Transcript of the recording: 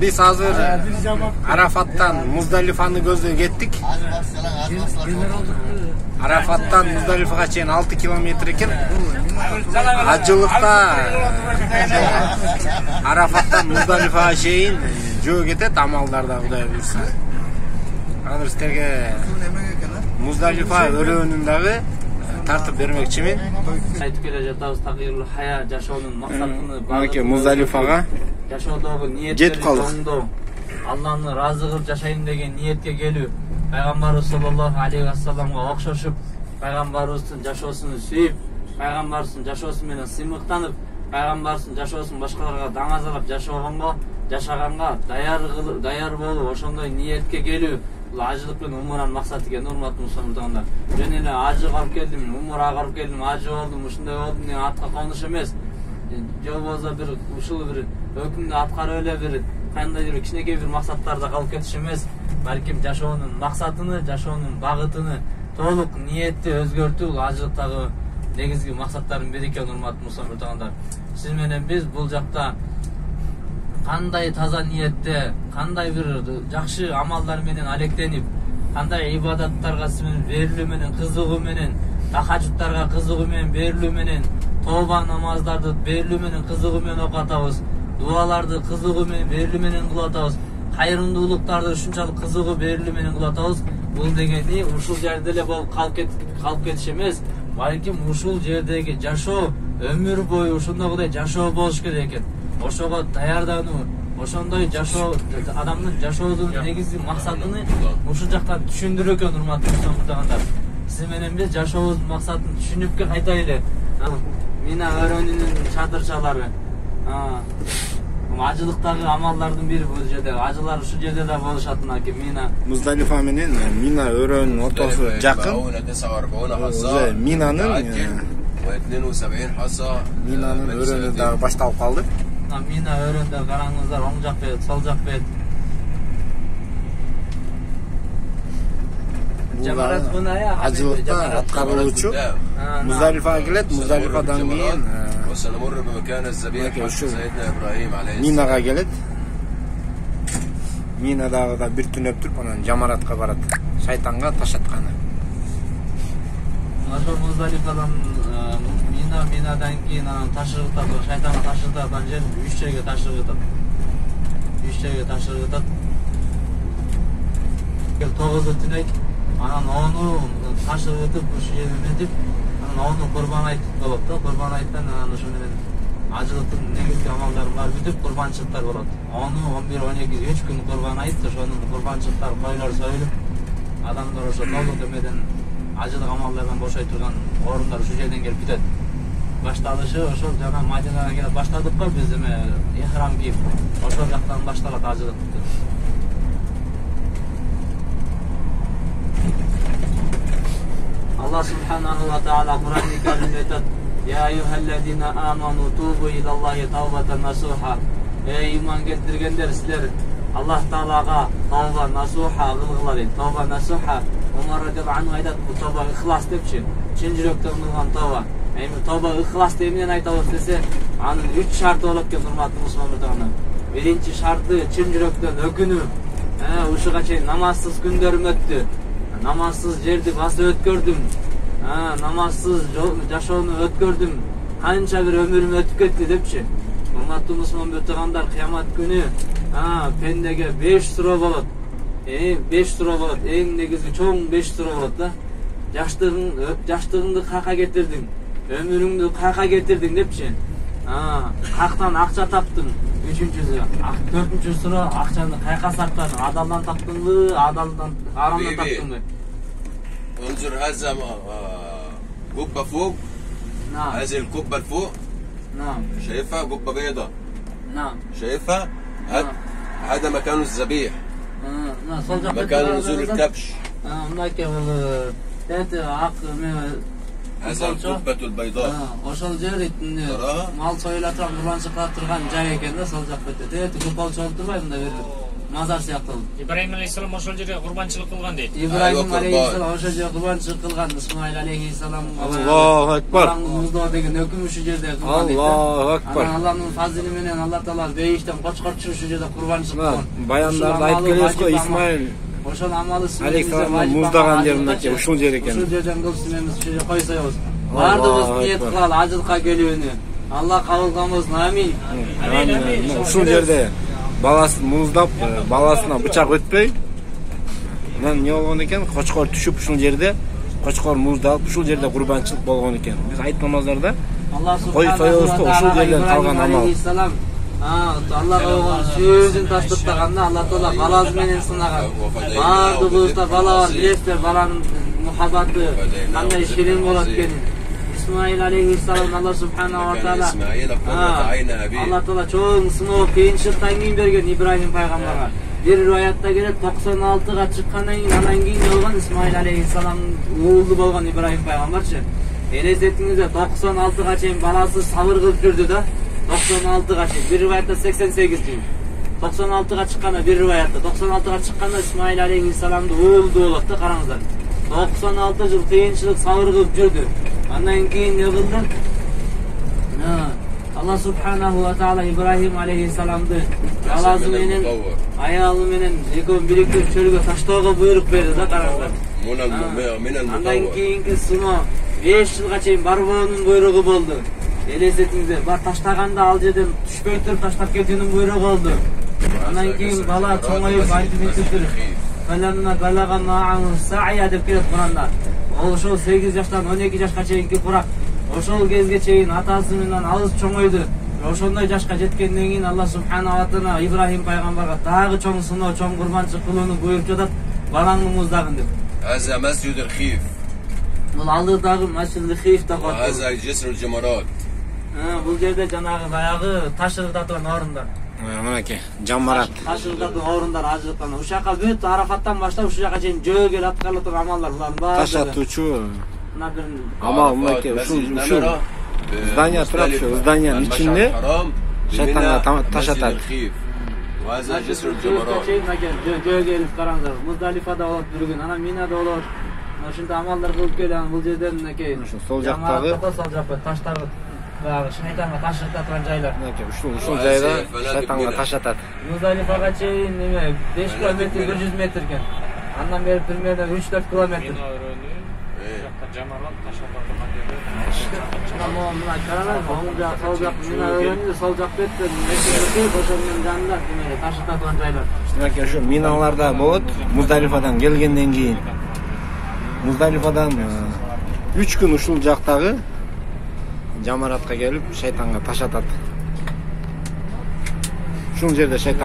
Biz hazır Arafat'tan Muzdalifa'nı gözleyip gittik. Arafat'tan Muzdalifa'ga çeyin 6 kilometre eкен. Acılıkta Arafat'tan Muzdalifa'ga çeyin жөө кетет, амалдарда Кудай буйрса. Азыр силерге Muzdalifa өрөөнүндөгү тартып бермекчимин. Айтып келе жатабыз такыйрлуу хая жашоонун максатын Мынакей Muzdalifa'га жашоодогу жетип калдык. ниеттерди Алланы ыраазы кылып жашайын деген ниетке келүү, пайгамбарыбыз саллаллаху алейхи вассаламга окшошуп, пайгамбарыбыздын жашоосун сүйүп, пайгамбарыбыздын жашоосу менен сыймыктанып, пайгамбарыбыздын жашоосун башкаларга даңазалап жашаганга даяр болуп, ошондой ниетке келүү бул ажылык менен умуранын максаты экен, урматтуу мусулмандар. Мен эле ажы калып келдим, умурага барып келдим, ажы болдум, ушундай болдум деген атка конуш эмес. Же болбосо бир ушул бир өкүмдү аткарып эле бир кандайдыр кичинекей бир максаттарда калып кетиш эмес, балким жашоонун максатыны, жашоонун багытыны, толук ниетти өзгөртүү бул ажылыктагы негизги максаттардын бири экен, урматтуу мусулмандар. Сиз менен биз бул жакта кандай таза ниетте, кандай бир жакшы амалдар менен алектенип, кандай ибадаттарга сиз берилүү менен, кызыгуу менен, тахажжуттарга кызыгуу менен, берилүү менен, тооба намаздарды берилүү менен, кызыгуу менен окуп атабыз, дуаларды кызыгуу менен, берилүү менен кылып атабыз, кайрымдуулуктарды ушунчалык кызыгуу берилүү менен кылып атабыз. Бул дегени ушул жерде эле болуп калып кетиш эмес, балким ушул жердеги жашоо өмүр бою ушундагыдай жашоо болуш керек экен. Ошого даярдануу, ошондой жашоо адамдын жашоодун негизги максатыны ушул жактан түшүндүрүү экен, урматтуу мусулмандар. Сиз менен биз жашообуздун максатын түшүнүп кайтайлы. Мина өрөөнүнүн чатырчалары, ажылыктагы амалдардын бири бул жерде. Ажылар ушул жерде да болушат экен. Мина Muzdalifa менен Мина өрөөнүнүн ортосу жакын. Минанын өрөөнү дагы башталып калды. Мина өрөөндө караңыздар, оң жак бет, сол жак бет. Ажылыкта аткаруучу Muzdalifa'ga келет, Muzdalifa'дан кийин Минага келет. Минадагы да бир түнөп туруп анан жамаратка барат, шайтанга таш атканы. Ошо Muzdalifa'дан Минадан кийин анан ташыргытат, шайтанга ташыргытат жер 3 жерге ташыргытат. 3 жерге ташыргытат. 9 түнөйт. Анан onu ташыргытып ушу жерге метип, анан onu курбан айт болот да. Курбан айттан анан ошо менен ажылыктын негизги амалдары бар бүтүп курбанчылыктар болот. Onu 11-12 3 күн курбан айт, ошонун курбанчылыктар койлор союлуп, адамдар ошо толук эмеден ажылык амалдардан бошой турган орундар ушул жерден келип бүтөт. Башталышы ошол жана Мадинага келип баштадык го биз эме ихрам кийип, ошол жактан башталат ажылык. Allah subhanahu wa ta'ala Kur'an-ı Kerim'de Ya eyyühellezine amanu tubu ilallahi tavbatan nasuha. Ey iman getirgenler sizler Allah Ta'alaga tavba nasuha kılgılar deydi. Tavba nasuha. Onlar radiyallahu anhu aytat bu tavba ihlas depçi. Çin yürekten kılgan tavba. Tavba ihlas deminen aytabız dese anın 3 şartı olup ki hurmatlı Müslümanlar. Birinci şartı çin yürekten ökünü. Uşuğa çeyin namazsız günlerim öttü. Namazsız жерди басып өткөрдүм. Намазсыз жашоону өткөрдүм. Канча бир өмүрүм өтүп кетти депчи. Урматтуу мусулман бөтөгөндөр, кыямат күнү пендеге 5 суроо болот. 5 суроо болот. Эң негизги чоң 5 суроо болот да. Жаштыгыңды кайка кетирдиң. Өмүрүңдү кайка кетирдиң депчи. Кактан акча таптың. 3-чүсү, 4-чү суроо акчаны кайка сактадың? Адалдан таптыңбы, адалдан арамдан таптыңбы? انظر هذا قبة فوق. نعم. هذه القبة الفوق. نعم. شايفها قبة بيضة. نعم. شايفها؟ هذا مكان الذبيح. نعم. مكان نزول الكبش. هناك ذات عق هذا القبة البيضاء. Ошол жер мал союлатып, курбан чыккан турган жай экен да, сол жак бетте. Көпалчы болуп турбайбы мында бери? Мазар сыяктуу. Ибрахим алейхиссалам ошол жерде курбанчылык кылган дейт. Ибрахим алейхиссалам ошол жерде курбанчылык кылган. Исмаил алейхиссалам Аллаху акбар. Муздоо деген өкүм ушул жерде кылган дейт. Аллаху акбар. Аллахтын фазили менен Алла Таала бейиштен кочкорчу ушул жерде курбанчылык кылган. Баяндарда айтып келебиз го, Исмаил ошол амалы алейхиссалам муздаган жеринде ушул жер экен. Ушул жерден кылып симemiz ушул жерге койсойбуз. Бардыгыбыз ниет кылалы ажылыкка келүүнү. Алла кабыл кылсын. Амин. Амин. Ушул жерде баласын муздап, баласына бычак өтпөй, мындан не болгон экен? Кочкор түшүп ушул жерде, кочкор муздалып, ушул жерде курбанчылык болгон экен. Биз айт намаздарда кой соёбузга ушул жерден калган амал. Аллага болгон сүйүүсүн тастыктаганда Алла Таала баласы менен сынаган. Бардыгыбызда бала бар, билесиздер, баланын мухаббаты кандай ширин болот экенин. İsmail aleyhisselam Allah subhanahu wa ta'ala Allah Taala çoğun sınov kıyınçılıktan keyin bergen İbrahim peygamberga. Bir rivayatta gelet 96'ga çıkkandan keyin anan keyin bolgan İsmail aleyhisselamın oğlu bolgan İbrahim peygamberçi. Elesettingizde 96'ga çeyin balası sabır kılıp жүрдü da 96'ga çeyin. Bir rivayatta 88 deyin. 96'ga çıkkanda bir rivayatta 96'ga çıkkanda İsmail aleyhisselam'da oğlu bolot da karаңыздар. 96 yıl kıyınçılık sabır kılıp жүрдü. Andan keyin ne kıldı? Allah subhanahu wa ta'ala İbrahim aleyhisselam'dı balası menen ayalı menen ekön biriktiriп çölgө таштоого буйрук берdi da karаңыздар. Andan keyinki sunu 5 yılga çeyin barboonун buyruğu boldu. Elesetiңиздер, бар таштаганда ал жерден түшпөй туруп таштап кетүүнүн buyruğu болду. Andan keyin bala çoңоюп айтып өтүптүр. Falamma balagha ma'ahu sa'ya деп келет Куранда. Ошол 8 жаштан 12 жашка чейинки курак. Ошол кезге чейин атасы менен алыс чоңойду. Ошондой жашка жеткенден кийин Алла субханаху ва таала Ибрахим пайгамбарга дагы чоң сыноо, чоң курбанчылык кылууну буйруп жатат. Балаңды муздагын деп. هذا مسجد الخيف. Бул алдыдагы Масжидul Хиф деп аталат. وهذا جسر الجمرات. Бул жерде жанагы баягы таш ырдатылган орундар. Мынакей, жамарат. Таш ырдатылган орундар ажырткан. Ушул жака бүт Арафаттан баштап ушул жака чейин жөөгө аткарылып турган амалдар булардын баары. Таш атуучу Мына бир амал мынакей ушул здание турат, ушул зданиянын ичинде шайтанга таш атат. وهذا جسر الجمرات. Жөөгө элип караңыздар. Муздалифада болот бир күн, анан Минада болот. Ошонто амалдар кылып келген бул жерден мынакей. Сол жактагы сол жакка таштагы баягы шайтанга таш атат жайлар. мынакей ушул жайда шайтанга таш атат. Муздалифага чейин неме 5 километр 100 метр экен. Андан бери примерно 3-4 километр. Жамарат таш атат турган жерде. Мына караңыз, оң жак, сол жак, мына өрөндү, сол жак беттен ошонун жанында таш атат жайлар. Мынакей ушу миналарда болот. Муздалифадан келгенден кийин Муздалифадан 3 күн ушул жактагы жамаратка келип шайтанга таш атат. Ушул жерде шайтан